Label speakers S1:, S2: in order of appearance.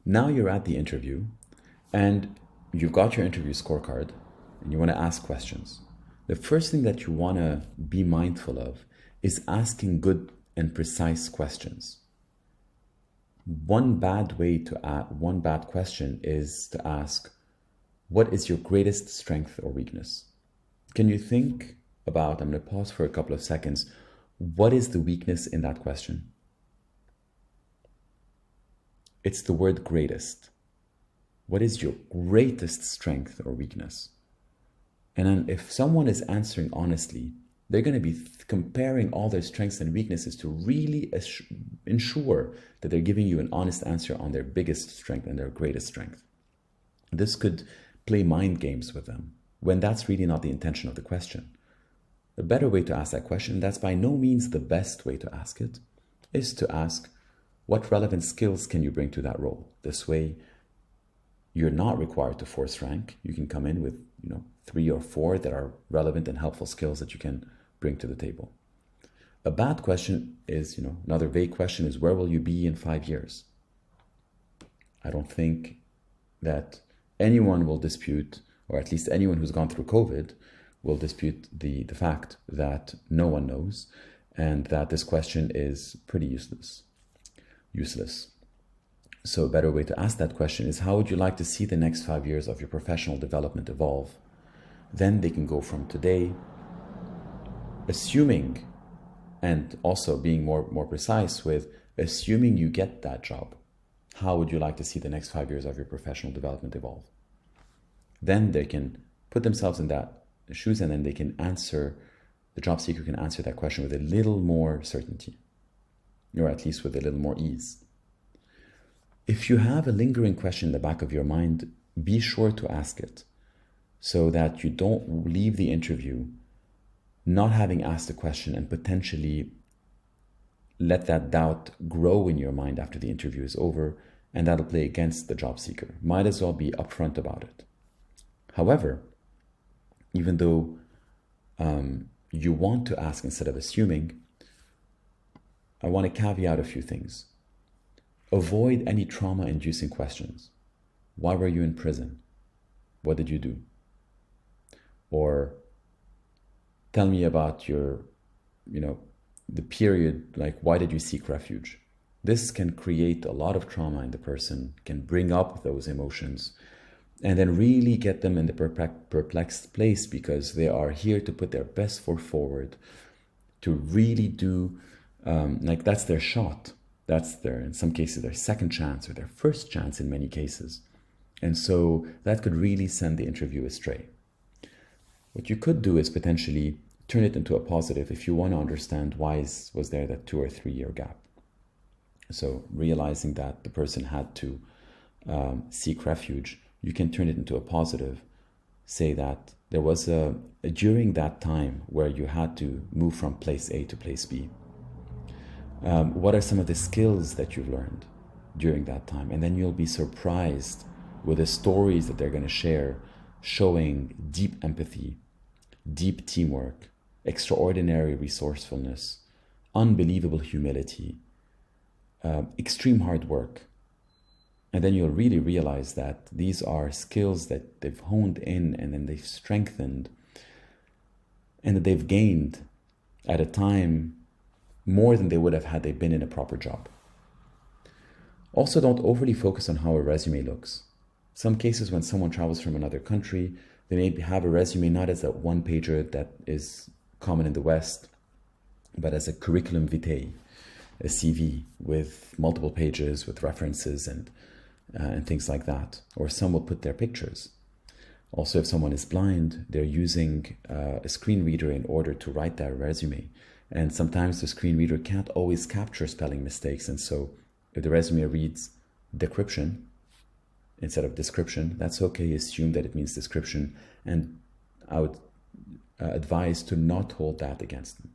S1: Now you're at the interview and you've got your interview scorecard and you want to ask questions. The first thing that you want to be mindful of is asking good and precise questions. One bad question is to ask, what is your greatest strength or weakness? Can you think about, I'm going to pause for a couple of seconds, what is the weakness in that question? It's the word greatest. What is your greatest strength or weakness? And then if someone is answering honestly, they're going to be comparing all their strengths and weaknesses to really ensure that they're giving you an honest answer on their biggest strength and their greatest strength. This could play mind games with them when that's really not the intention of the question. A better way to ask that question, and that's by no means the best way to ask it, is to ask, what relevant skills can you bring to that role? This way, you're not required to force rank. You can come in with 3 or 4 that are relevant and helpful skills that you can bring to the table. A bad question is, another vague question is, where will you be in 5 years? I don't think that anyone will dispute, or at least anyone who's gone through COVID will dispute the fact that no one knows and that this question is pretty useless. So a better way to ask that question is, how would you like to see the next 5 years of your professional development evolve? Then they can go from today, assuming, and also being more precise with assuming you get that job. How would you like to see the next 5 years of your professional development evolve? Then they can put themselves in that shoes, and then they can answer, the job seeker can answer that question with a little more certainty, or at least with a little more ease. If you have a lingering question in the back of your mind, be sure to ask it so that you don't leave the interview not having asked a question and potentially let that doubt grow in your mind after the interview is over, and that'll play against the job seeker. Might as well be upfront about it. However, even though you want to ask instead of assuming, I want to caveat a few things. Avoid any trauma-inducing questions. Why were you in prison? What did you do? Or tell me about your, the period, like why did you seek refuge? This can create a lot of trauma in the person, can bring up those emotions, and then really get them in the perplexed place because they are here to put their best foot forward, to really do, that's their shot. That's in some cases, their second chance or their first chance in many cases. And so that could really send the interview astray. What you could do is potentially turn it into a positive if you want to understand why was there that 2 or 3 year gap. So realizing that the person had to seek refuge, you can turn it into a positive. Say that there was during that time where you had to move from place A to place B. What are some of the skills that you've learned during that time? And then you'll be surprised with the stories that they're going to share, showing deep empathy, deep teamwork, extraordinary resourcefulness, unbelievable humility, extreme hard work. And then you'll really realize that these are skills that they've honed in and then they've strengthened and that they've gained at a time more than they would have had they been in a proper job. Also, don't overly focus on how a resume looks. Some cases when someone travels from another country, they may have a resume not as a one-pager that is common in the West, but as a curriculum vitae, a CV with multiple pages with references and things like that. Or some will put their pictures. Also, if someone is blind, they're using a screen reader in order to write their resume. And sometimes the screen reader can't always capture spelling mistakes. And so if the resume reads decryption instead of description, that's okay. Assume that it means description. And I would advise to not hold that against them.